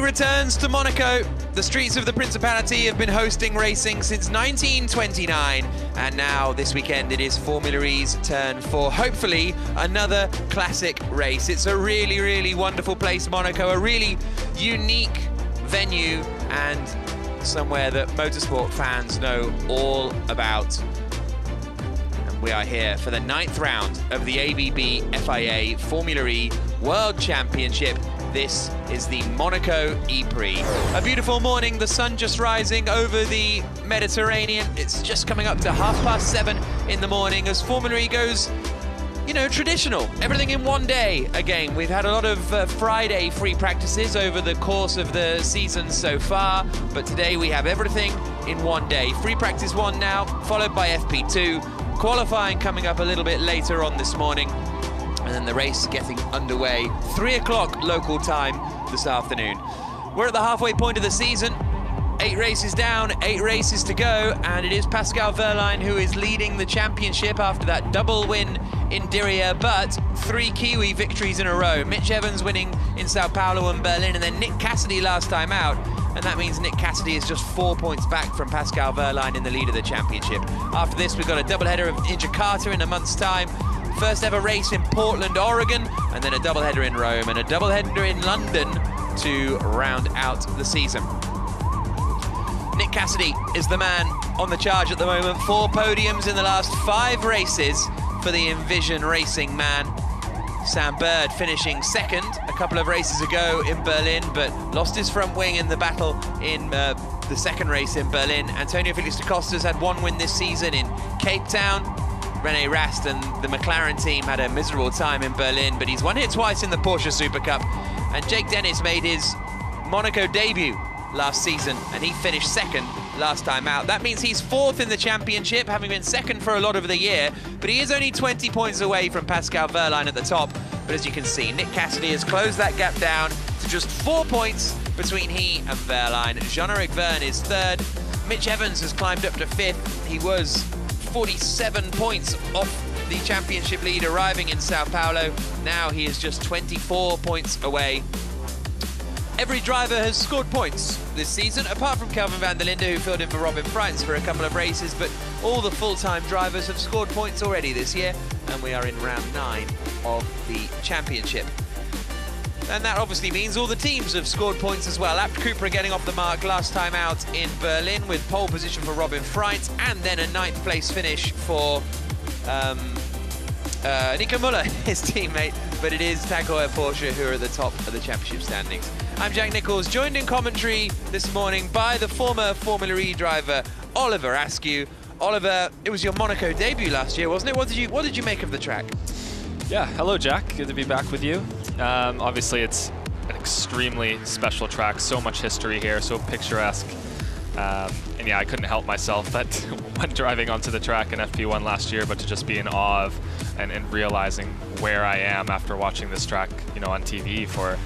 returns to Monaco. The streets of the Principality have been hosting racing since 1929, and now this weekend it is Formula E's turn for hopefully another classic race. It's a really, really wonderful place, Monaco, a really unique venue and somewhere that motorsport fans know all about. And we are here for the 9th round of the ABB FIA Formula E World Championship. This is the Monaco E-Prix. A beautiful morning, the sun just rising over the Mediterranean. It's just coming up to 7:30 in the morning as Formula E goes, you know, traditional. Everything in one day. Again, we've had a lot of Friday free practices over the course of the season so far, but today we have everything in one day. Free practice 1 now, followed by FP2. Qualifying coming up a little bit later on this morning. And then the race getting underway, 3 o'clock local time this afternoon. We're at the halfway point of the season. 8 races down, 8 races to go, and it is Pascal Wehrlein who is leading the championship after that double win in Diriyah, but 3 Kiwi victories in a row. Mitch Evans winning in Sao Paulo and Berlin, and then Nick Cassidy last time out. And that means Nick Cassidy is just 4 points back from Pascal Wehrlein in the lead of the championship. After this, we've got a doubleheader in Jakarta in a month's time. First ever race in Portland, Oregon, and then a doubleheader in Rome and a doubleheader in London to round out the season. Nick Cassidy is the man on the charge at the moment. 4 podiums in the last 5 races for the Envision Racing man. Sam Bird finishing second a couple of races ago in Berlin, but lost his front wing in the battle in the second race in Berlin. Antonio Felix da Costa's had 1 win this season in Cape Town. René Rast and the McLaren team had a miserable time in Berlin, but he's won here twice in the Porsche Super Cup. And Jake Dennis made his Monaco debut last season, and he finished second last time out. That means he's 4th in the championship, having been second for a lot of the year, but he is only 20 points away from Pascal Wehrlein at the top. But as you can see, Nick Cassidy has closed that gap down to just 4 points between he and Wehrlein. Jean-Eric Verne is 3rd. Mitch Evans has climbed up to 5th. He was 47 points off the championship lead arriving in Sao Paulo. Now he is just 24 points away. Every driver has scored points this season, apart from Kelvin van der Linde, who filled in for Robin Freitz for a couple of races, but all the full-time drivers have scored points already this year, and we are in round 9 of the championship. And that obviously means all the teams have scored points as well. Abt Cooper getting off the mark last time out in Berlin with pole position for Robin Freitz, and then a 9th place finish for Nico Müller, his teammate, but it is Tag Heuer Porsche who are at the top of the championship standings. I'm Jack Nichols, joined in commentary this morning by the former Formula E driver Oliver Askew. Oliver, it was your Monaco debut last year, wasn't it? What did you make of the track? Yeah, hello Jack, good to be back with you. Obviously it's an extremely special track, so much history here, so picturesque. And yeah, I couldn't help myself that when driving onto the track in FP1 last year, but to just be in awe of and realizing where I am after watching this track, you know, on TV for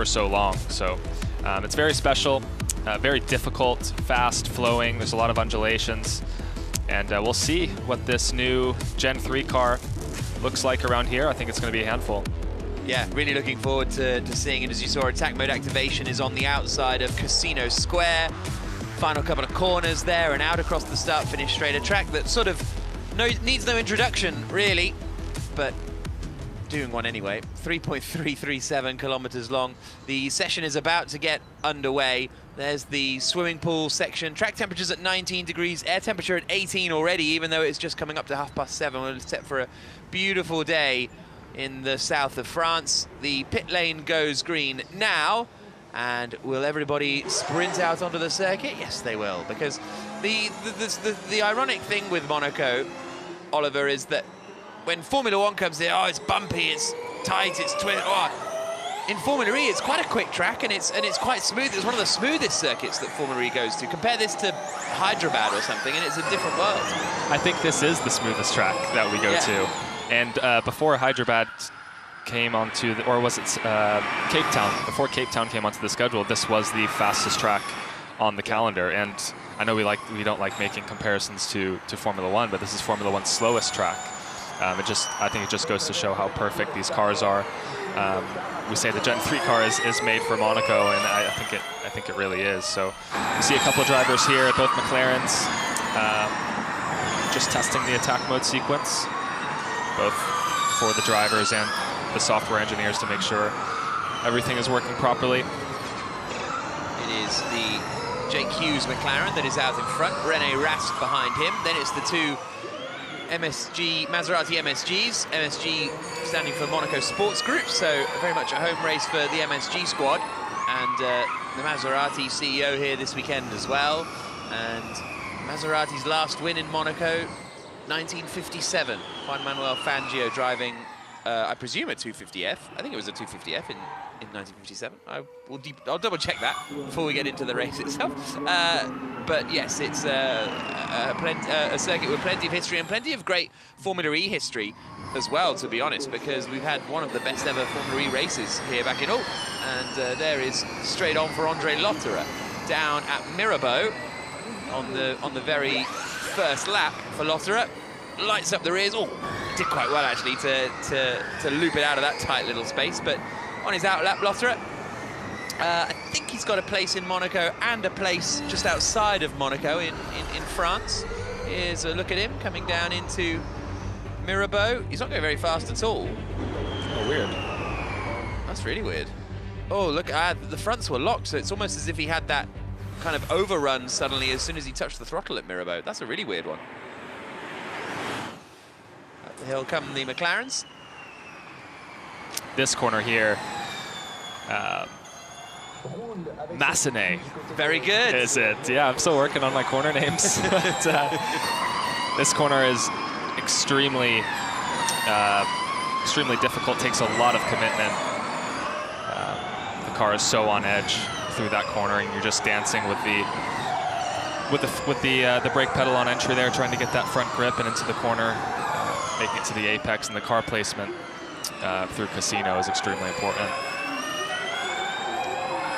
so long. So it's very special, very difficult, fast flowing. There's a lot of undulations, and we'll see what this new Gen 3 car looks like around here. I think it's going to be a handful. Yeah, really looking forward to seeing it. As you saw, attack mode activation is on the outside of Casino Square. Final couple of corners there and out across the start-finish straight. A track that sort of needs no introduction, really, but doing one anyway. 3.337 kilometers long. The session is about to get underway. There's the swimming pool section. Track temperatures at 19 degrees, air temperature at 18 already, even though it's just coming up to 7:30. We're set for a beautiful day in the south of France. The pit lane goes green now. And will everybody sprint out onto the circuit? Yes, they will, because the ironic thing with Monaco, Oliver, is that when Formula One comes here, oh, it's bumpy, it's tight, it's twisted. Oh, in Formula E, it's quite a quick track, and it's quite smooth. It's one of the smoothest circuits that Formula E goes to. Compare this to Hyderabad or something, and it's a different world. I think this is the smoothest track that we go to. And before Hyderabad came onto, or was it Cape Town? Before Cape Town came onto the schedule, this was the fastest track on the calendar. And I know we don't like making comparisons to Formula One, but this is Formula One's slowest track. I think it just goes to show how perfect these cars are. We say the Gen 3 car is made for Monaco, and I think it really is. So we see a couple of drivers here, both McLarens, just testing the attack mode sequence, both for the drivers and the software engineers to make sure everything is working properly. It is the Jake Hughes McLaren that is out in front, René Rast behind him. Then it's the two Maserati MSGs, MSG standing for Monaco Sports Group, so very much a home race for the MSG squad. And the Maserati CEO here this weekend as well. And Maserati's last win in Monaco, 1957. Juan Manuel Fangio driving, I presume, a 250F. I think it was a 250F in 1957. I'll double check that before we get into the race itself. But yes, it's a circuit with plenty of history and plenty of great Formula E history as well, to be honest, because we've had one of the best ever Formula E races here back in Ault. And there is straight on for Andre Lotterer down at Mirabeau on the very first lap for Lotterer. Lights up the rears. Oh, did quite well actually to loop it out of that tight little space, but on his outlap, Lotterer, I think he's got a place in Monaco and a place just outside of Monaco in France. Here's a look at him coming down into Mirabeau. He's not going very fast at all. Oh, weird. That's really weird. Oh, look, the fronts were locked, so it's almost as if he had that kind of overrun suddenly as soon as he touched the throttle at Mirabeau. That's a really weird one. Up the hill come the McLarens. This corner here, Massenet. Very good. Is it? Yeah, I'm still working on my corner names. But, this corner is extremely difficult, takes a lot of commitment. The car is so on edge through that corner, and you're just dancing with the brake pedal on entry there, trying to get that front grip and into the corner, making it to the apex, and the car placement through Casino is extremely important.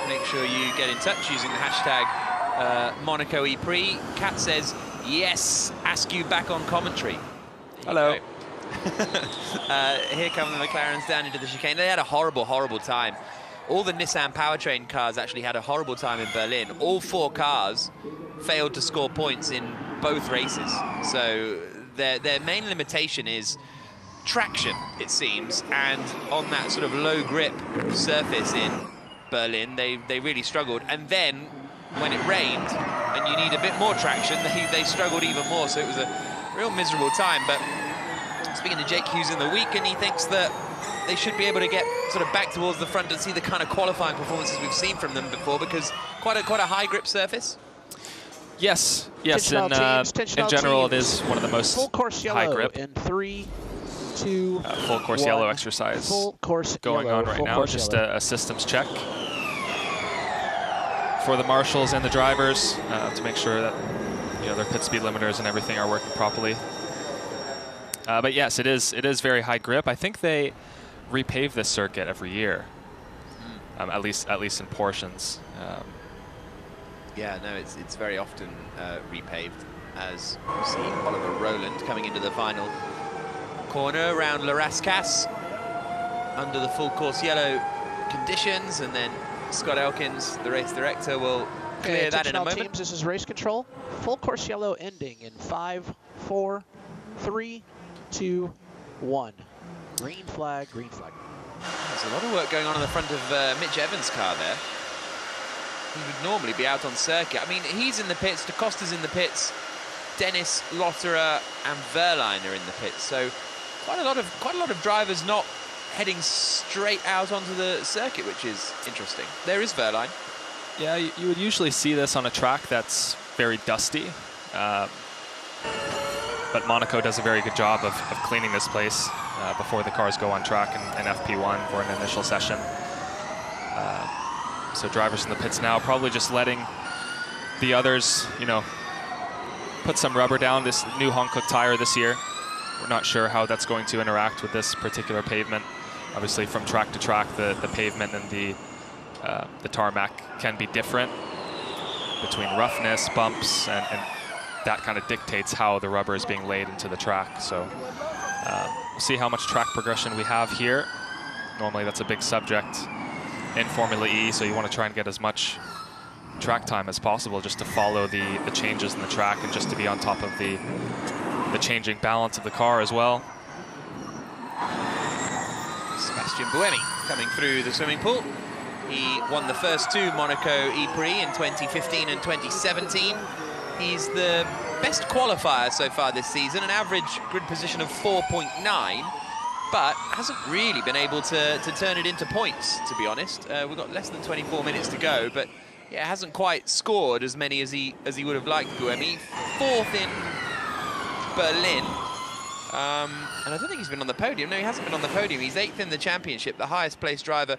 Make sure you get in touch using the hashtag Monaco E-Prix. Kat says, yes, ask you back on commentary. Hello. Here come the McLarens down into the chicane. They had a horrible, horrible time. All the Nissan powertrain cars actually had a horrible time in Berlin. All four cars failed to score points in both races. So their main limitation is traction, it seems, and on that sort of low grip surface in Berlin, they really struggled. And then when it rained and you need a bit more traction, they struggled even more. So it was a real miserable time. But speaking to Jake Hughes in the week, and he thinks that they should be able to get sort of back towards the front and see the kind of qualifying performances we've seen from them before, because quite a high grip surface. Yes, in general, it is one of the most full course high yellow grip. in 3, 2, full course 1. yellow exercise full course going yellow, on right full now. course Just yellow. a systems check for the marshals and the drivers to make sure that their pit speed limiters and everything are working properly. But yes, it is very high grip. I think they repave this circuit every year, at least in portions. Yeah, no, it's very often repaved, as you see Oliver Rowland coming into the final corner around La Rascasse under the full course yellow conditions, and then Scott Elkins, the race director, will clear that in a moment. Teams, this is race control. Full course yellow ending in 5, 4, 3, 2, 1. Green flag, green flag. There's a lot of work going on the front of Mitch Evans' car there. He would normally be out on circuit. I mean, he's in the pits, DaCosta's in the pits, Dennis, Lotterer, and Verline are in the pits. So quite a lot of drivers not heading straight out onto the circuit, which is interesting. There is Verline. Yeah, you would usually see this on a track that's very dusty. But Monaco does a very good job of cleaning this place before the cars go on track in FP1 for an initial session. So drivers in the pits now probably just letting the others, put some rubber down. This new Hankook tire this year, we're not sure how that's going to interact with this particular pavement. Obviously, from track to track, the pavement and the tarmac can be different between roughness, bumps, and that kind of dictates how the rubber is being laid into the track. So We'll see how much track progression we have here. Normally that's a big subject in Formula E, so you want to try and get as much track time as possible just to follow the changes in the track and just to be on top of the changing balance of the car as well. Sebastian Buemi coming through the swimming pool. He won the first 2 Monaco E-Prix in 2015 and 2017. He's the best qualifier so far this season, an average grid position of 4.9, but hasn't really been able to turn it into points, to be honest. We've got less than 24 minutes to go, but yeah, hasn't quite scored as many as he would have liked, Buemi. 4th in Berlin. And I don't think he's been on the podium. No, he hasn't been on the podium. He's 8th in the championship, the highest placed driver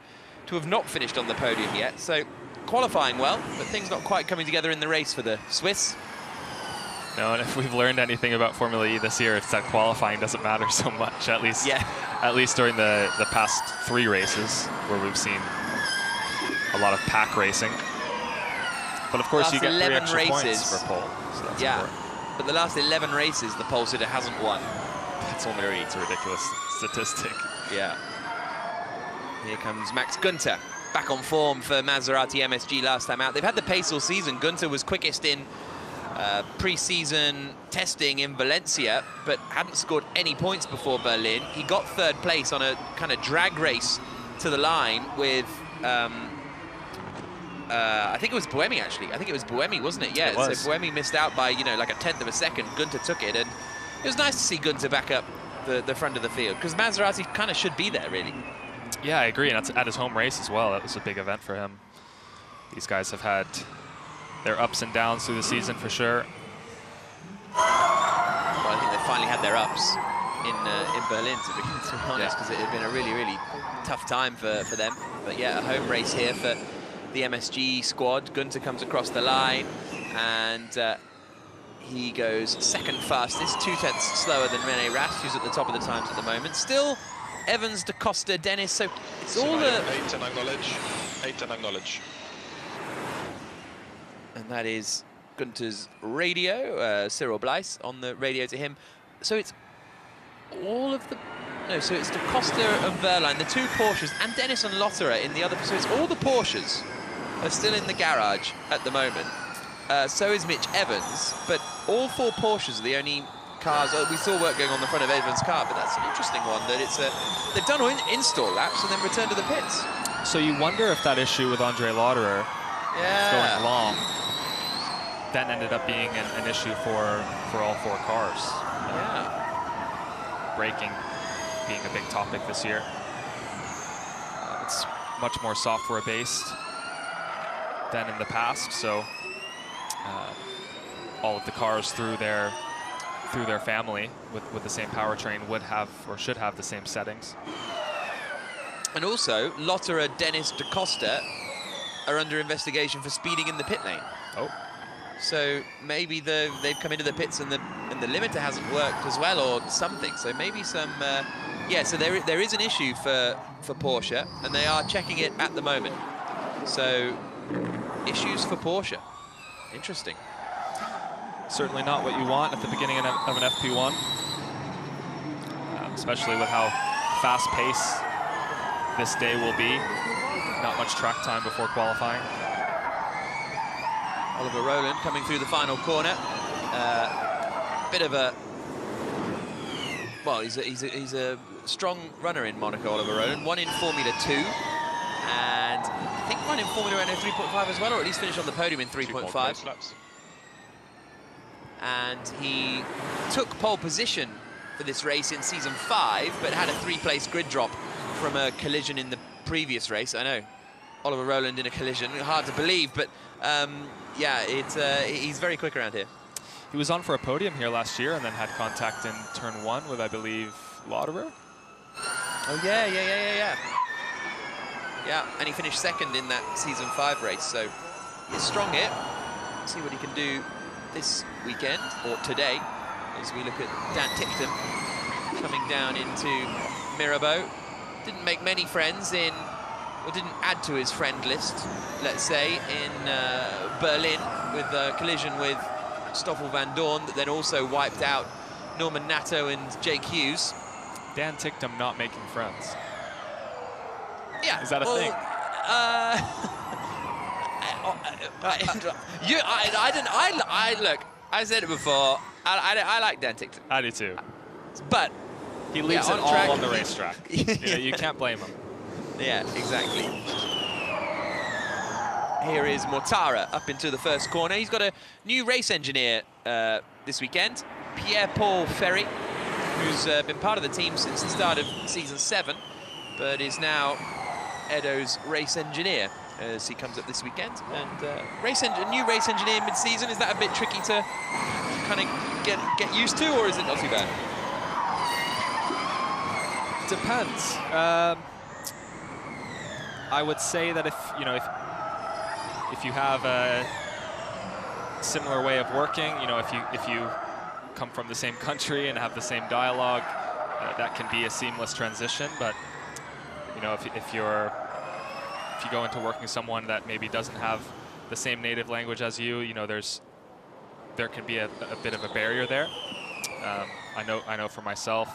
to have not finished on the podium yet. So qualifying well, but things not quite coming together in the race for the Swiss. No, and if we've learned anything about Formula E this year, it's that qualifying doesn't matter so much, at least during the past 3 races where we've seen a lot of pack racing. But of course, you get 3 extra points for pole. So that's important. But the last 11 races, the pole sitter hasn't won. That's already a ridiculous statistic. Yeah. Here comes Max Günther, back on form for Maserati MSG last time out. They've had the pace all season. Günther was quickest in pre-season testing in Valencia, but hadn't scored any points before Berlin. He got 3rd place on a kind of drag race to the line with, I think it was Buemi, actually. I think it was Buemi, wasn't it? Yeah, it was. So Buemi missed out by, like a 1/10 of a second. Günther took it, and it was nice to see Günther back up the front of the field, because Maserati kind of should be there, really. Yeah, I agree, and that's at his home race as well. That was a big event for him. These guys have had their ups and downs through the season for sure. Well, I think they finally had their ups in Berlin, to be honest, because it had been a really, really tough time for them. But yeah, a home race here for the MSG squad. Günther comes across the line, and he goes 2nd fastest, 2/10 slower than René Rast, who's at the top of the times at the moment. Still Evans, Da Costa, Dennis, so it's all the... 8 and acknowledge. 8 and acknowledge. And that is Günther's radio, Cyril Bleiss on the radio to him. So it's all of the... No, so it's Da Costa and Wehrlein, the 2 Porsches, and Dennis and Lotterer in the other... So it's all the Porsches are still in the garage at the moment. So is Mitch Evans, but all 4 Porsches are the only cars. We saw work going on the front of Evans' car, but that's an interesting one, that it's they've done install laps and then returned to the pits. So you wonder if that issue with Andre Lotterer going long then ended up being an issue for all 4 cars. Braking being a big topic this year. It's much more software-based than in the past, so all of the cars through their family with the same powertrain would have or should have the same settings. And also, Lotterer, Dennis, Da Costa are under investigation for speeding in the pit lane. Oh. So maybe they've come into the pits and the limiter hasn't worked as well, or something. So maybe some so there is an issue for Porsche, and they are checking it at the moment. So issues for Porsche. Interesting. Certainly not what you want at the beginning of an FP1, especially with how fast-paced this day will be. Not much track time before qualifying. Oliver Rowland coming through the final corner. Bit of a... Well, he's a strong runner in Monaco, Oliver Rowland. Won in Formula 2. And I think won in Formula Renault 3.5 as well, or at least finished on the podium in 3.5. And he took pole position for this race in season 5, but had a 3-place grid drop from a collision in the previous race. I know, Oliver Rowland in a collision, hard to believe, but he's very quick around here. He was on for a podium here last year and then had contact in turn 1 with, I believe, Lotterer. Oh, yeah. Yeah, and he finished 2nd in that season 5 race, so he's strong here. See what he can do this weekend, or today, as we look at Dan Ticktum coming down into Mirabeau. Didn't make many friends or didn't add to his friend list, let's say, in Berlin with a collision with Stoffel van Dorn that then also wiped out Norman Nato and Jake Hughes. Dan Ticktum not making friends? Yeah. Is that a thing? Look, I said it before. I like Dan Ticktum, I do too. but He leaves on it all track. on the racetrack. You can't blame him. Yeah, exactly. Here is Mortara up into the first corner. He's got a new race engineer this weekend, Pierre-Paul Ferry, who's been part of the team since the start of season 7, but is now Edo's race engineer as he comes up this weekend. And new race engineer mid-season, is that a bit tricky to kind of get used to, or is it not too bad? Depends. I would say that if you have a similar way of working, if you come from the same country and have the same dialogue, that can be a seamless transition. But if you go into working with someone that maybe doesn't have the same native language as you, there can be a bit of a barrier there. I know for myself.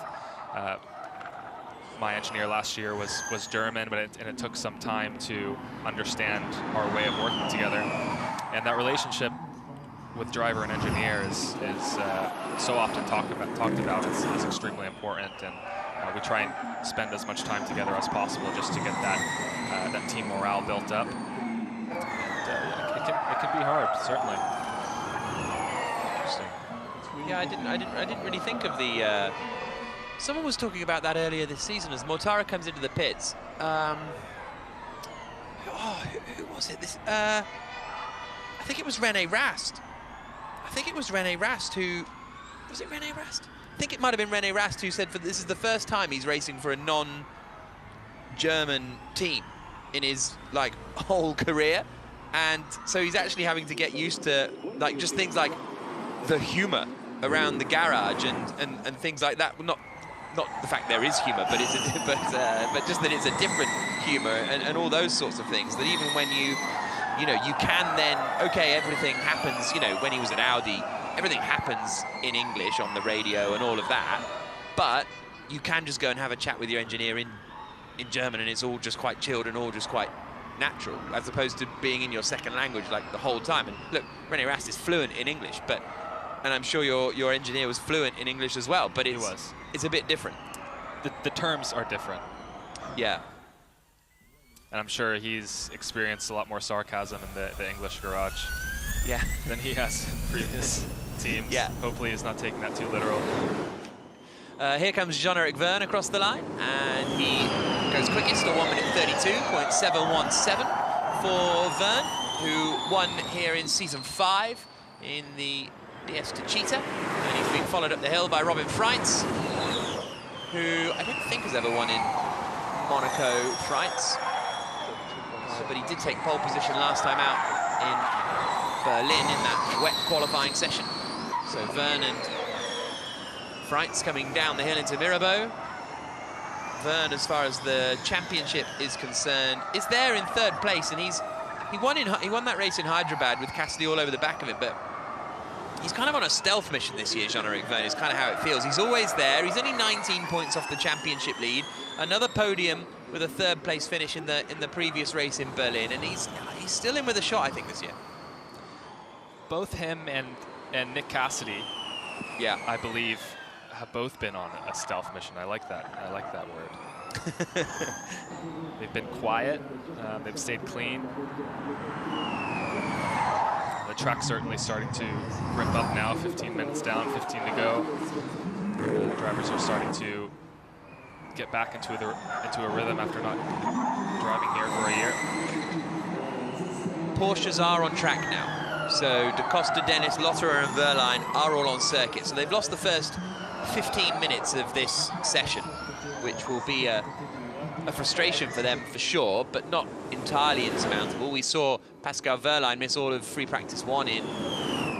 My engineer last year was German, but it took some time to understand our way of working together. And that relationship with driver and engineer is so often talked about. It's extremely important, and we try and spend as much time together as possible just to get that team morale built up. And it can be hard, certainly. Interesting. Yeah, I didn't really think of the. Someone was talking about that earlier this season as Mortara comes into the pits. Who was it? I think it was Rene Rast. Who... Was it Rene Rast? I think it might have been Rene Rast who said this is the first time he's racing for a non-German team in his, whole career. And so he's actually having to get used to, just things like the humour around the garage and things like that. Not the fact there is humour, but but just that it's a different humour and all those sorts of things. That even when you can then, okay, everything happens. When he was at Audi, everything happens in English on the radio and all of that. But you can just go and have a chat with your engineer in German, and it's all just quite chilled and all just quite natural, as opposed to being in your second language the whole time. And look, Rene Rast is fluent in English, and I'm sure your engineer was fluent in English as well, but it's a bit different. The terms are different. Yeah. And I'm sure he's experienced a lot more sarcasm in the English garage than he has in previous teams. Yeah. Hopefully he's not taking that too literal. Here comes Jean-Eric Verne across the line, and he goes quickest at 1:32.717 for Verne, who won here in season 5 in the DS to Cheetah, and he's being followed up the hill by Robin Freitz, who I don't think has ever won in Monaco Freitz, but he did take pole position last time out in Berlin in that wet qualifying session. So Verne and Freitz coming down the hill into Mirabeau. Verne, as far as the championship is concerned, is there in 3rd place, and he won that race in Hyderabad with Cassidy all over the back of him, but he's kind of on a stealth mission this year, Jean-Eric Verne, is kind of how it feels. He's always there. He's only 19 points off the championship lead. Another podium with a 3rd place finish in the previous race in Berlin, and he's still in with a shot, I think, this year. Both him and Nick Cassidy, I believe, have both been on a stealth mission. I like that word. They've been quiet. They've stayed clean. The track's certainly starting to rip up now. 15 minutes down, 15 to go. Drivers are starting to get back into a rhythm after not driving here for a year. Porsches are on track now. So Da Costa, Dennis, Lotterer and Verline are all on circuit. So they've lost the first 15 minutes of this session, which will be a frustration for them for sure, but not entirely insurmountable. We saw Pascal Verline miss all of free practice 1 in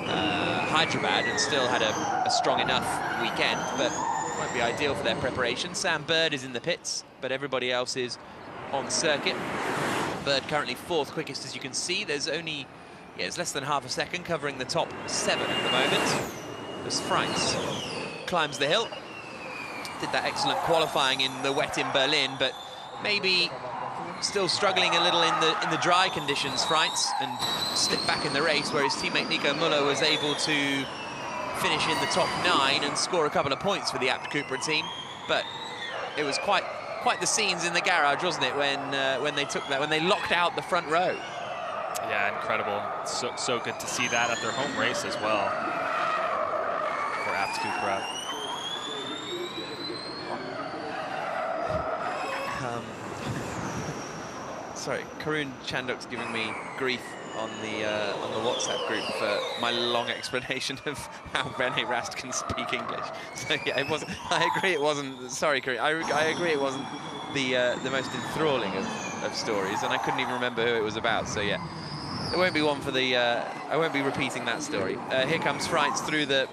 Hyderabad and still had a strong enough weekend, but won't be ideal for their preparation. Sam Bird is in the pits, but everybody else is on circuit. Bird currently 4th quickest, as you can see. There's only, it's less than half a second covering the top 7 at the moment. As Freitz climbs the hill. Did that excellent qualifying in the wet in Berlin, but maybe still struggling a little in the dry conditions, Freitz, and slipped back in the race, where his teammate Nico Müller was able to finish in the top 9 and score a couple of points for the Abt Cupra team. But it was quite the scenes in the garage, wasn't it, when they took that, when they locked out the front row. Yeah, incredible. So good to see that at their home race as well for Abt Cupra. Sorry, Karun Chandok's giving me grief on the WhatsApp group for my long explanation of how René Rast can speak English. So yeah, it wasn't. I agree, it wasn't. Sorry, Karun. I agree, it wasn't the most enthralling of stories, and I couldn't even remember who it was about. So yeah, there won't be one for the. I won't be repeating that story. Here comes Freitz through the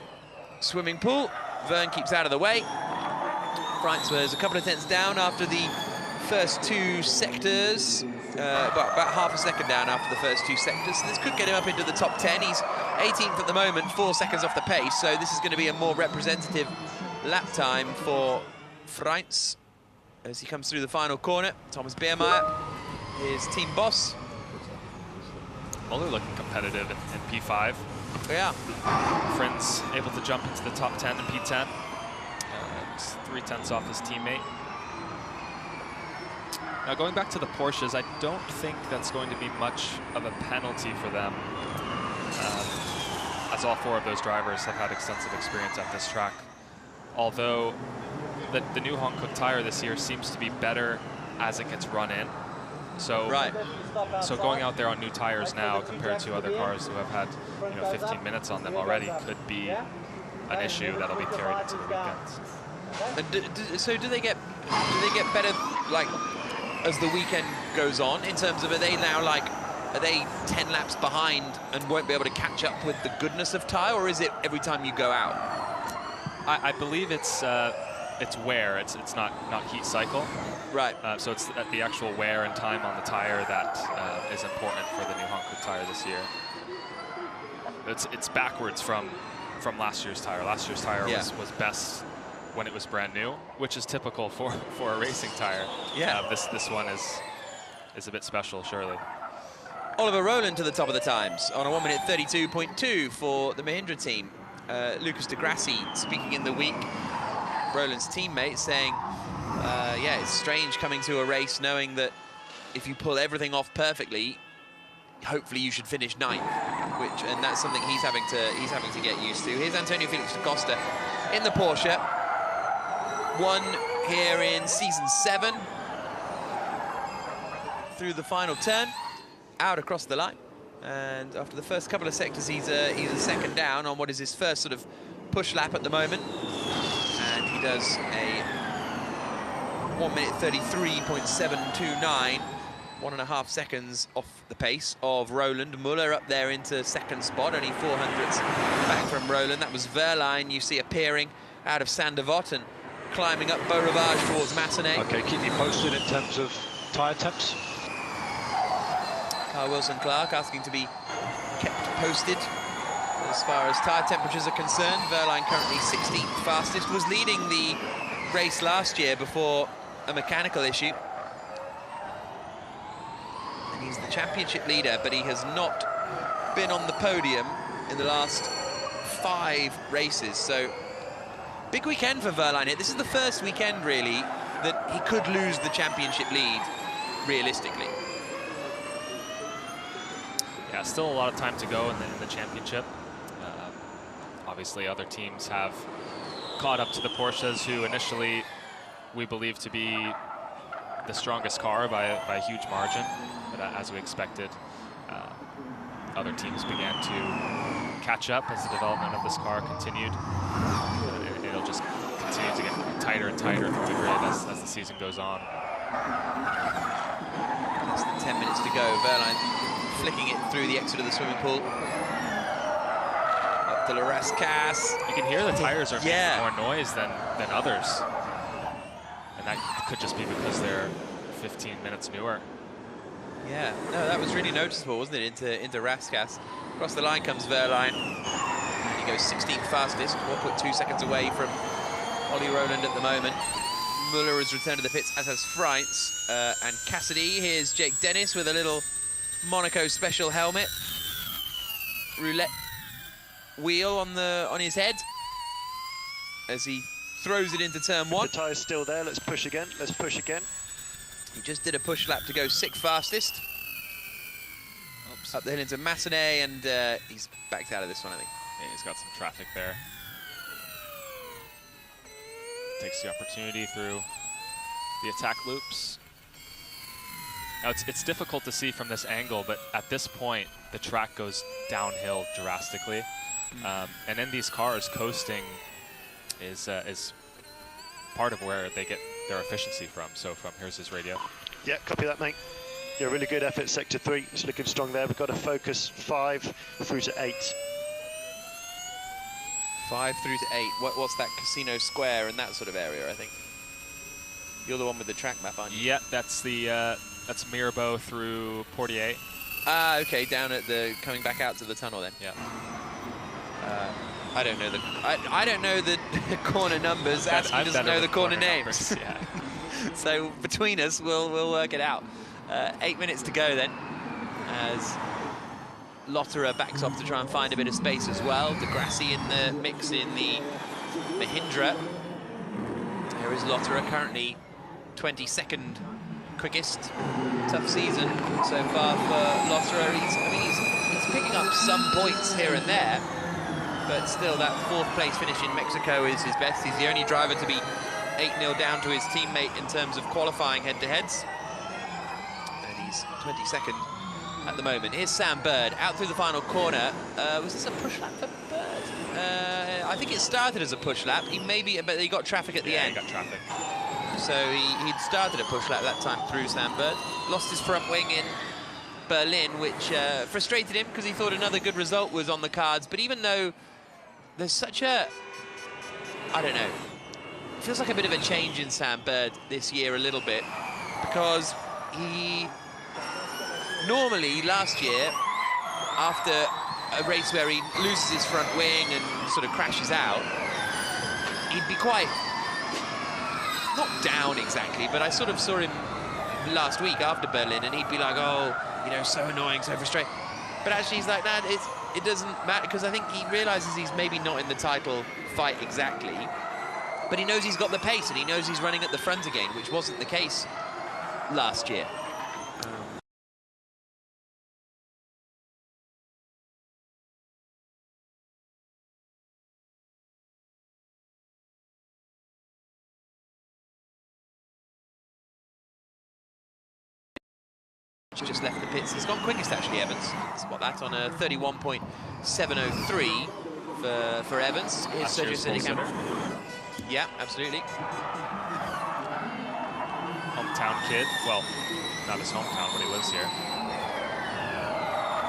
swimming pool. Verne keeps out of the way. Freitz was a couple of tenths down after the first 2 sectors. About half a second down after the first 2 sectors. So this could get him up into the top 10. He's 18th at the moment, 4 seconds off the pace. So this is going to be a more representative lap time for Freitz as he comes through the final corner. Thomas Biermeier, his team boss. Muller looking competitive in P5. Yeah. Friends able to jump into the top 10 in P10. 3/10 off his teammate. Now, going back to the Porsches, I don't think that's going to be much of a penalty for them, as all 4 of those drivers have had extensive experience at this track. Although the new Hankook tire this year seems to be better as it gets run in. So, so going out there on new tires now compared to other cars who have had 15 minutes on them already could be an issue that'll be carried into the weekends. And so do they get better, like, as the weekend goes on, in terms of, are they 10 laps behind and won't be able to catch up with the goodness of tire, or is it every time you go out? I believe it's wear. It's not heat cycle. Right. So it's the actual wear and time on the tire that is important for the new Hankook tire this year. It's backwards from last year's tire. Last year's tire was best when it was brand new, which is typical for a racing tire. Yeah. This one is a bit special, surely. Oliver Rowland to the top of the times on a 1:32.2 for the Mahindra team. Lucas de Grassi speaking in the week, Rowland's teammate, saying, yeah, it's strange coming to a race knowing that if you pull everything off perfectly, hopefully you should finish 9th, and that's something he's having to get used to. Here's Antonio Felix da Costa in the Porsche. Won here in season 7. Through the final turn, out across the line. And after the first couple of sectors, he's a second down on what is his first sort of push lap at the moment. And he does a 1:33.729, 1.5 seconds off the pace of Rowland. Muller up there into second spot, only 400ths back from Rowland. That was Verline, you see, appearing out of Sandevot and climbing up Beau Rivage towards Matinee. Okay, keep me posted in terms of tyre temps. Carl Wilson-Clark asking to be kept posted as far as tyre temperatures are concerned. Verline currently 16th fastest, was leading the race last year before a mechanical issue. And he's the championship leader, but he has not been on the podium in the last 5 races. So big weekend for Verline here. This is the first weekend, really, that he could lose the championship lead, realistically. Yeah, still a lot of time to go in the championship. Obviously, other teams have caught up to the Porsches, who initially we believe to be the strongest car by a huge margin. But as we expected, other teams began to catch up as the development of this car continued. It'll just continue to get tighter and tighter through the grid as the season goes on. Less than 10 minutes to go. Verline flicking it through the exit of the swimming pool. Up to La Rascasse. You can hear the tires are making more noise than others. And that could just be because they're 15 minutes newer. Yeah, no, that was really noticeable, wasn't it, into Rascasse. Across the line comes Verline. And he goes 16th fastest, 1.2 seconds away from Ollie Rowland at the moment. Muller has returned to the pits, as has Freitz and Cassidy. Here's Jake Dennis with a little Monaco special helmet. Roulette wheel on his head as he throws it into turn 1. The tyre's still there. Let's push again. Let's push again. He just did a push lap to go 6th fastest. Oops. Up the hill into Massenet, and he's backed out of this one, I think. Yeah, he's got some traffic there. Takes the opportunity through the attack loops. Now it's difficult to see from this angle, but at this point, the track goes downhill drastically. And in these cars, coasting is part of where they get their efficiency from. So here's his radio. Yeah, copy that, mate. Yeah, really good effort, sector 3. It's looking strong there. We've got to focus 5 through to 8. 5 through to 8. What's that Casino Square and that sort of area, I think? You're the one with the track map, aren't you? Yeah, that's Mirabeau through Portier. Ah, okay, down at the, coming back out to the tunnel then. Yeah. I don't know I don't know the corner numbers. Ashley doesn't know the corner names. Yeah. So between us, we'll work it out. 8 minutes to go then, as Lotterer backs off to try and find a bit of space as well. Degrassi in the mix in the Mahindra. There is Lotterer, currently 22nd quickest. Tough season so far for Lotterer. He's picking up some points here and there, but still that 4th place finish in Mexico is his best. He's the only driver to be 8-0 down to his teammate in terms of qualifying head-to-heads. And he's 22nd at the moment. Here's Sam Bird out through the final corner. Was this a push lap for Bird? I think it started as a push lap. But he got traffic at the end. Yeah, he got traffic. So he'd started a push lap that time through Sam Bird. Lost his front wing in Berlin, which frustrated him because he thought another good result was on the cards. But even though there's such a, I don't know, it feels like a bit of a change in Sam Bird this year a little bit, because he normally last year, after a race where he loses his front wing and sort of crashes out, he'd be quite, not down exactly, but I sort of saw him last week after Berlin and he'd be like, oh, you know, so annoying, so frustrating. But actually he's like, nah, it doesn't matter, because I think he realizes he's maybe not in the title fight exactly, but he knows he's got the pace and he knows he's running at the front again, which wasn't the case last year. Just left the pits. He's gone quickest actually, Evans. Spot that on a 31.703 for Evans. Here's Sergio Sedicam. Yeah, absolutely. Hometown kid. Well, not his hometown, but he lives here.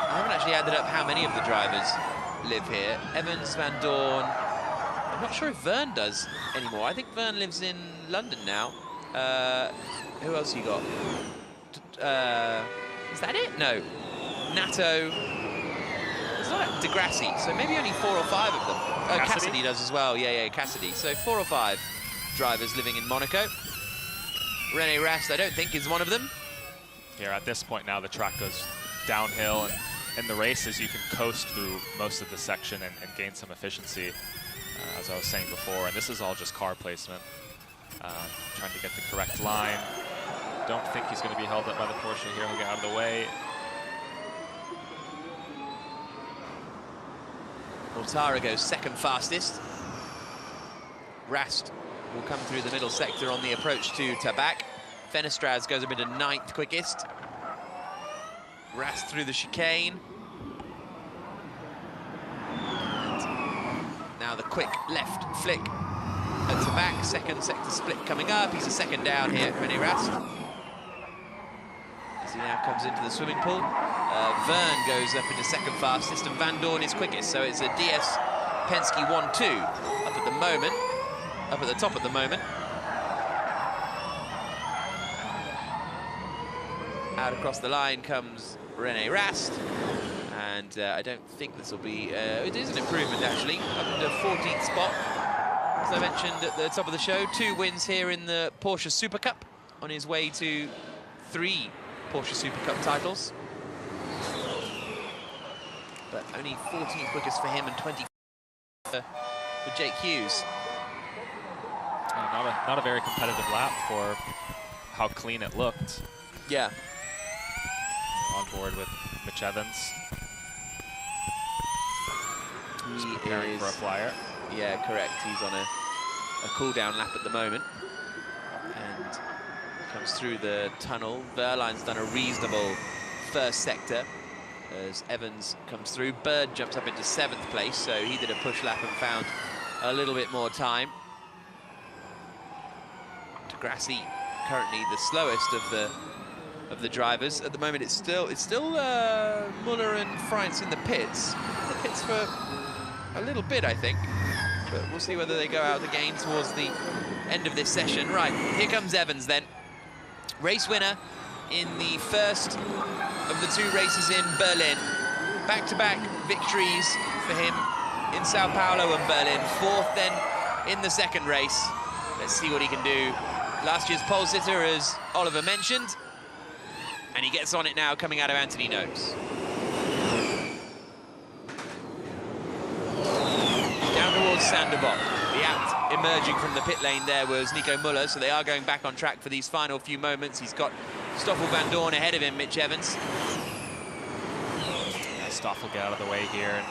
I haven't actually added up how many of the drivers live here. Evans, Van Dorn. I'm not sure if Verne does anymore. I think Verne lives in London now. Who else you got? Is that it? No. Nato. It's not Degrassi, so maybe only 4 or 5 of them. Cassidy does as well. Yeah, Cassidy. So 4 or 5 drivers living in Monaco. René Rast, I don't think, is one of them. Here, at this point now, the track goes downhill, and in the races, you can coast through most of the section and gain some efficiency, as I was saying before. And this is all just car placement. Trying to get the correct line. Don't think he's going to be held up by the Porsche here. He'll get out of the way. Mortara goes 2nd fastest. Rast will come through the middle sector on the approach to Tabac. Fenestraz goes up into 9th quickest. Rast through the chicane. And now the quick left flick at Tabac. 2nd sector split coming up. He's a 2nd down here, René Rast. As he now comes into the swimming pool. Verne goes up into 2nd fastest, and Van Dorn is quickest. So it's a DS Penske 1-2 up at the moment, up at the top at the moment. Out across the line comes René Rast, and I don't think this will be. It is an improvement actually, up to 14th spot. as I mentioned at the top of the show, 2 wins here in the Porsche Super Cup, on his way to 3 Porsche Super Cup titles. But only 14th quickest for him and 20th for Jake Hughes. Not a very competitive lap for how clean it looked. Yeah. On board with Mitch Evans. He's He preparing is, for a flyer. Yeah, correct. He's on a cool-down lap at the moment. And comes through the tunnel. Verline's done a reasonable first sector as Evans comes through. Bird jumps up into 7th place, so he did a push lap and found a little bit more time. Degrassi currently the slowest of the drivers. At the moment, it's still Muller and Freitz in the pits. The pits for a little bit, I think. But we'll see whether they go out again towards the end of this session. Right, here comes Evans then. Race winner in the first of the 2 races in Berlin. Back-to-back victories for him in Sao Paulo and Berlin. 4th then in the 2nd race. Let's see what he can do. Last year's pole sitter, as Oliver mentioned. And he gets on it now coming out of Anthony Nose. Down towards Sandoval. The act emerging from the pit lane there was Nico Muller, so they are going back on track for these final few moments. He's got Stoffel Van Dorn ahead of him, Mitch Evans. Stoffel get out of the way here, and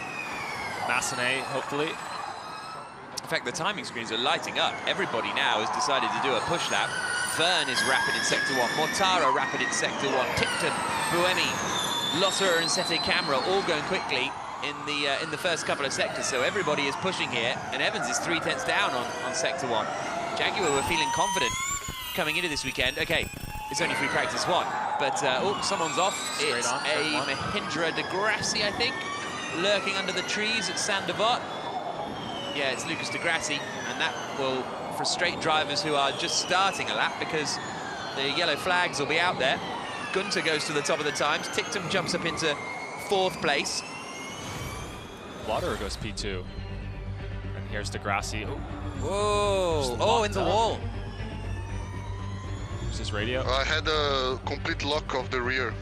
Massenet, hopefully. In fact, the timing screens are lighting up. Everybody now has decided to do a push lap. Verne is rapid in Sector 1, Mortara rapid in Sector 1, Tipton, Buemi, Lotterer and Sete Camera all going quickly in the first couple of sectors, so everybody is pushing here, and Evans is 3/10 down on Sector 1. Jaguar were feeling confident coming into this weekend. Okay, it's only free practice 1, but oh, someone's off. Straight it's on, a Mahindra Degrassi, I think, lurking under the trees at Sandoval. Yeah, it's Lucas Degrassi, and that will frustrate drivers who are just starting a lap because the yellow flags will be out there. Gunter goes to the top of the times. Tictum jumps up into 4th place. Lotterer goes P2. And here's Degrassi. Whoa! Oh, in the wall. Is his radio? I had a complete lock of the rear.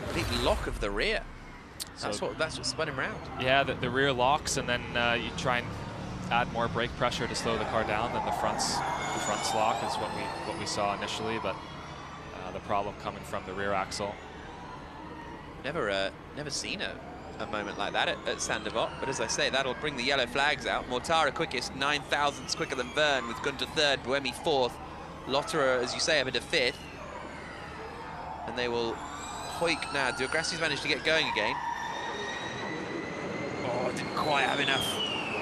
Complete lock of the rear. So That's what spun him round. Yeah, the rear locks, and then you try and add more brake pressure to slow the car down. Then the front's lock is what we saw initially, but the problem coming from the rear axle. Never seen a moment like that at Sandoval, but as I say, that'll bring the yellow flags out. Mortara quickest, 9 thousandths quicker than Verne, with Gunter 3rd, Buemi 4th, Lotterer, as you say, up into 5th. And they will hoik now. Degrassi's managed to get going again. Oh, didn't quite have enough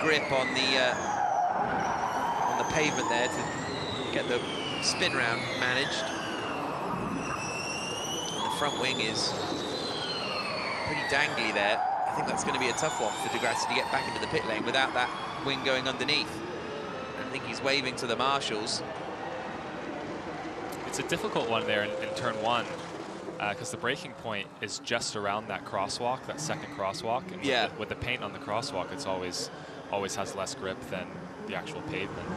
grip on the pavement there to get the spin round managed. And the front wing is pretty dangly there. I think that's going to be a tough one for Degrassi to get back into the pit lane without that wing going underneath. I think he's waving to the marshals. It's a difficult one there in turn 1, because the braking point is just around that crosswalk, that 2nd crosswalk. And yeah. With the paint on the crosswalk, it's always has less grip than the actual pavement.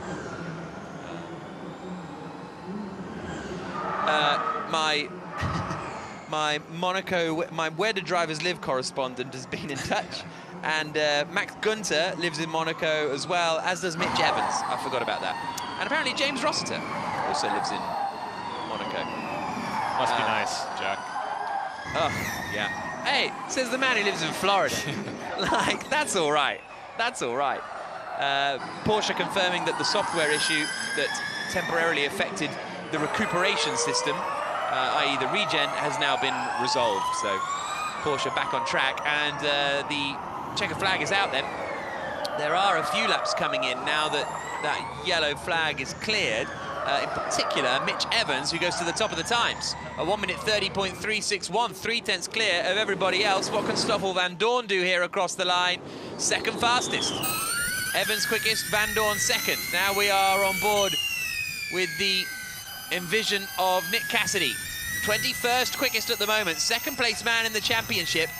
My Monaco, my Where Do Drivers Live correspondent has been in touch, and Max Gunter lives in Monaco as well, as does Mitch Evans. I forgot about that. And apparently James Rossiter also lives in Monaco. Must be nice, Jack. Oh, yeah. Hey, says the man who lives in Florida. Like, that's all right. That's all right. Porsche confirming that the software issue that temporarily affected the recuperation system, i.e. the regen, has now been resolved. So Porsche back on track, and the checker flag is out then. There are a few laps coming in now that that yellow flag is cleared. In particular, Mitch Evans, who goes to the top of the times. A 1:30.361, 3/10 clear of everybody else. What can Stoffel Van Dorn do here across the line? 2nd fastest. Evans quickest, Van Dorn 2nd. Now we are on board with the envision of Nick Cassidy. 21st quickest at the moment, 2nd place man in the championship.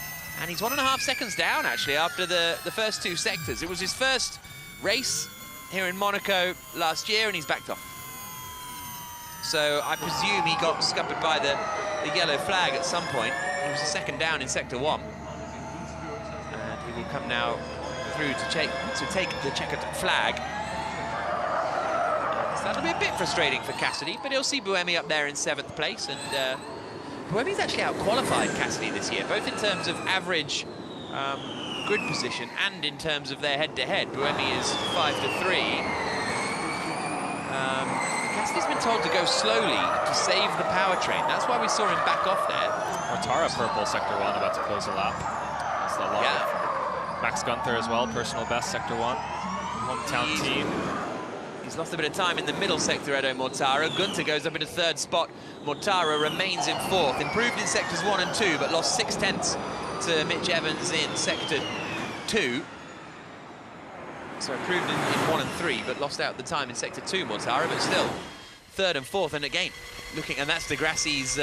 And he's 1.5 seconds down, actually, after the first 2 sectors. It was his first race here in Monaco last year, and he's backed off. So I presume he got scuppered by the yellow flag at some point. He was a second down in Sector 1. And he will come now through to take the checkered flag. So that'll be a bit frustrating for Cassidy, but he'll see Buemi up there in 7th place. And Buemi's actually out-qualified Cassidy this year, both in terms of average grid position and in terms of their head-to-head. Buemi is 5-3. Cassidy's been told to go slowly to save the powertrain. That's why we saw him back off there. Mortara purple, Sector 1, about to close a lap. That's a lot of Max Gunther as well, personal best, Sector 1. Hometown team. He's lost a bit of time in the middle sector, Edo Mortara. Gunther goes up into 3rd spot. Mortara remains in 4th. Improved in sectors 1 and 2, but lost 6 tenths to Mitch Evans in sector 2. So improved in 1 and 3, but lost out the time in sector 2, Mortara, but still 3rd and 4th. And again, looking, and that's Degrassi's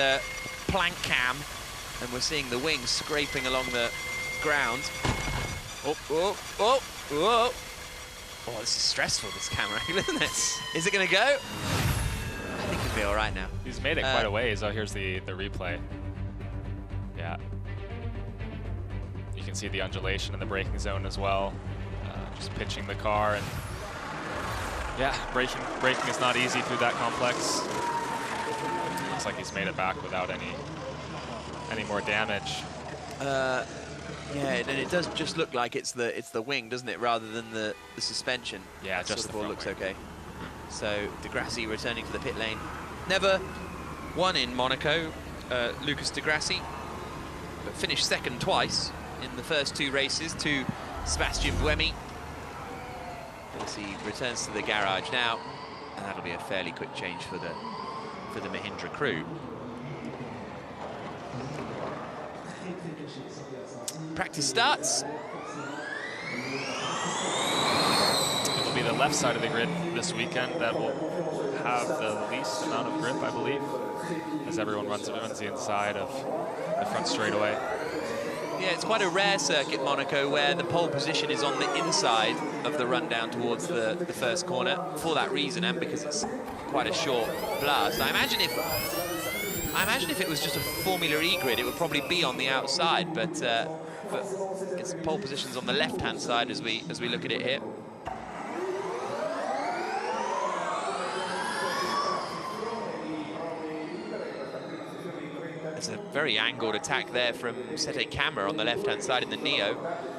plank cam, and we're seeing the wings scraping along the ground. Oh, oh, oh, oh. Oh, this is stressful, this camera angle, isn't it? Is it going to go? I think he'll be all right now. He's made it quite a ways. Oh, here's the replay. Yeah. You can see the undulation in the braking zone as well. Just pitching the car, and yeah, braking is not easy through that complex. Looks like he's made it back without any more damage. Yeah, and it does just look like it's the wing, doesn't it, rather than the suspension. Yeah, that just sort the of all front looks wing. okay. So Degrassi returning to the pit lane. Never won in Monaco, Lucas Degrassi, but finished 2nd twice in the first 2 races to Sebastian Buemi. As he returns to the garage now, and that'll be a fairly quick change for the Mahindra crew. Practice starts. It'll be the left side of the grid this weekend that will have the least amount of grip, I believe, as everyone runs the inside of the front straightaway. Yeah, it's quite a rare circuit, Monaco, where the pole position is on the inside of the run down towards the first corner for that reason, and because it's quite a short blast. I imagine if it was just a Formula E grid, it would probably be on the outside, but its pole position's on the left-hand side as we look at it here. It's a very angled attack there from Sete Camera on the left-hand side in the Neo,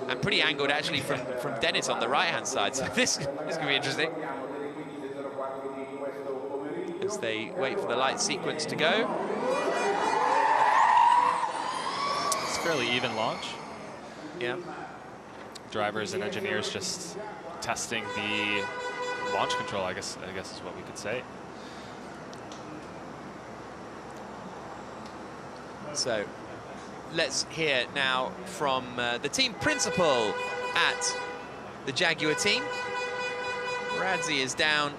and pretty angled actually from Dennis on the right-hand side. So this could be interesting as they wait for the light sequence to go. It's a fairly even launch. Yeah. Drivers and engineers just testing the launch control, I guess is what we could say. So let's hear now from the team principal at the Jaguar team. Radzi is down,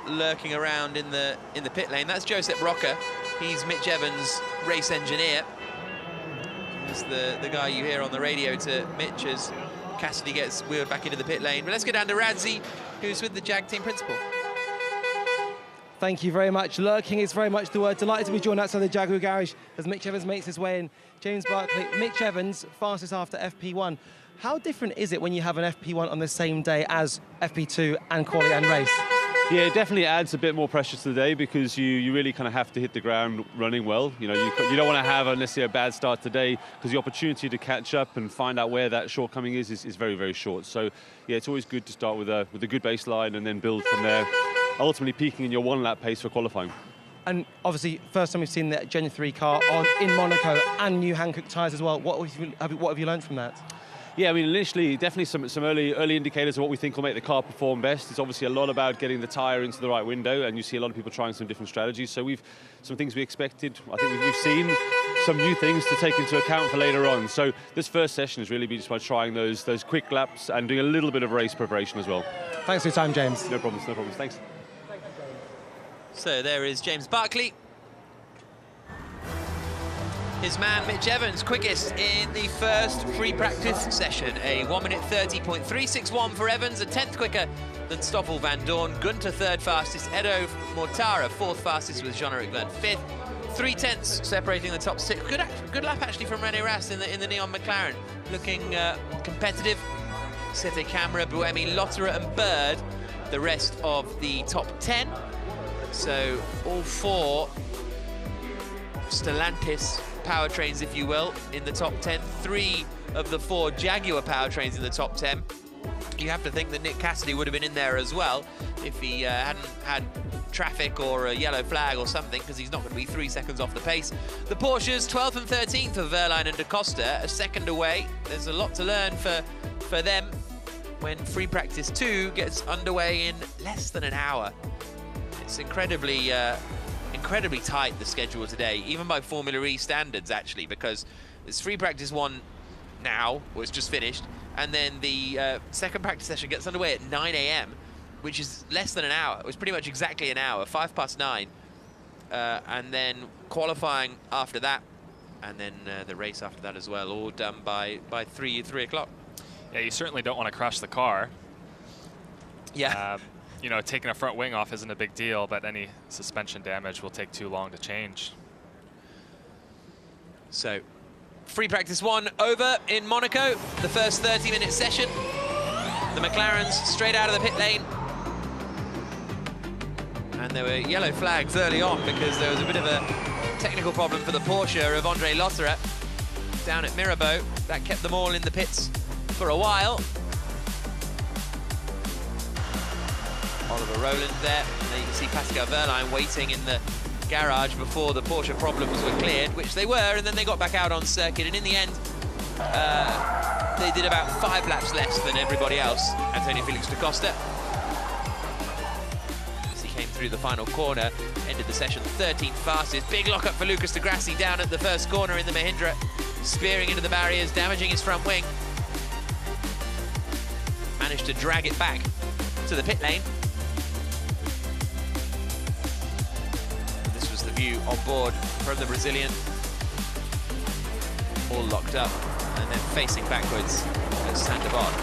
lurking around in the pit lane. That's Josep Roca. He's Mitch Evans' race engineer. He's the guy you hear on the radio to Mitch as Cassidy gets wheeled back into the pit lane. But let's go down to Radzi, who's with the Jag team principal. Thank you very much. Lurking is very much the word. Delighted to be joined outside the Jaguar garage as Mitch Evans makes his way in. James Barkley, Mitch Evans, fastest after FP1. How different is it when you have an FP1 on the same day as FP2 and quali and race? Yeah, it definitely adds a bit more pressure to the day because you really kind of have to hit the ground running well. You know, you don't want to have necessarily a bad start today because the opportunity to catch up and find out where that shortcoming is very, very short. So, yeah, it's always good to start with a good baseline and then build from there, ultimately peaking in your 1 lap pace for qualifying. And obviously, first time we've seen the Gen 3 car in Monaco and new Hankook tyres as well. What have you learned from that? Yeah, I mean, initially, definitely some early indicators of what we think will make the car perform best. It's obviously a lot about getting the tyre into the right window, and you see a lot of people trying some different strategies. So some things we expected. I think we've seen some new things to take into account for later on. So this first session has really been just by trying those quick laps and doing a little bit of race preparation as well. Thanks for your time, James. No problems, thanks. So there is James Barkley. His man, Mitch Evans, quickest in the first free practice session. A 1:30.361 for Evans, a 10th quicker than Stoffel Van Dorn. Gunter third fastest, Edo Mortara fourth fastest with Jean-Eric Verne fifth. 3/10 separating the top six. Good lap actually from René Rast in the Neon McLaren. Looking competitive. Sete Camera, Buemi, Lotterer and Bird, the rest of the top 10. So all four Stellantis powertrains, if you will, in the top 10. 3 of the 4 Jaguar powertrains in the top 10. You have to think that Nick Cassidy would have been in there as well if he hadn't had traffic or a yellow flag or something, because he's not going to be 3 seconds off the pace. The Porsches, 12th and 13th for Wehrlein and Da Costa, a second away. There's a lot to learn for them when free practice 2 gets underway in less than an hour. It's incredibly tight, the schedule today, even by Formula E standards, actually, because it's free practice 1 now, or it's just finished, and then the second practice session gets underway at 9 AM, which is less than an hour. It was pretty much exactly an hour, 9:05, and then qualifying after that, and then the race after that as well, all done by 3 o'clock. Yeah, you certainly don't want to crash the car. Yeah. You know, taking a front wing off isn't a big deal, but any suspension damage will take too long to change. So, free practice 1 over in Monaco, the first 30-minute session. The McLarens straight out of the pit lane. And there were yellow flags early on because there was a bit of a technical problem for the Porsche of Andre Lotterer down at Mirabeau. That kept them all in the pits for a while. Oliver Rowland there, and there you can see Pascal Wehrlein waiting in the garage before the Porsche problems were cleared, which they were, and then they got back out on circuit, and in the end, they did about 5 laps less than everybody else. Antonio Felix da Costa, as he came through the final corner, ended the session 13th fastest. Big lockup for Lucas Di Grassi down at the first corner in the Mahindra, spearing into the barriers, damaging his front wing. Managed to drag it back to the pit lane. This was the view on board from the Brazilian. All locked up and then facing backwards at Saint-Devon.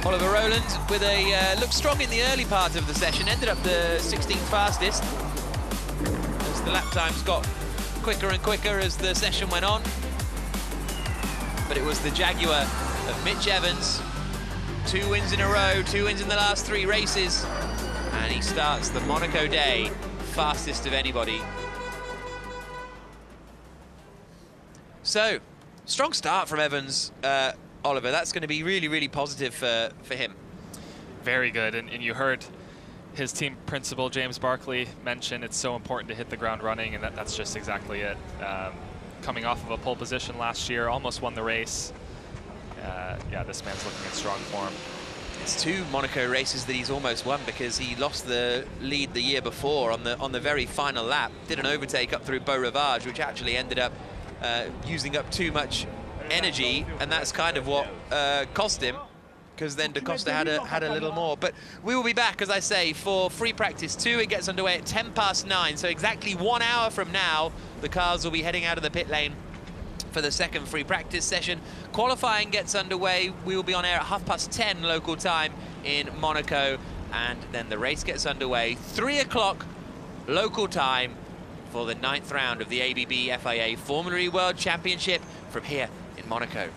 Oliver Rowland with a looked strong in the early part of the session, ended up the 16th fastest as the lap times got quicker and quicker as the session went on. But it was the Jaguar of Mitch Evans, 2 wins in a row, 2 wins in the last 3 races, and he starts the Monaco day fastest of anybody. So, strong start from Evans, Oliver. That's going to be really, really positive for him. Very good, and you heard his team principal, James Barkley, mention it's so important to hit the ground running, and that's just exactly it. Coming off of a pole position last year, almost won the race. Yeah, this man's looking in strong form. It's 2 Monaco races that he's almost won, because he lost the lead the year before on the very final lap. Did an overtake up through Beau Rivage, which actually ended up using up too much energy, and that's kind of what cost him, because then Da Costa had a little more. But we will be back, as I say, for free practice 2. It gets underway at 9:10, so exactly 1 hour from now, the cars will be heading out of the pit lane for the second free practice session. Qualifying gets underway. We will be on air at 10:30 local time in Monaco, and then the race gets underway 3 o'clock local time for the 9th round of the ABB FIA Formula E World Championship from here in Monaco.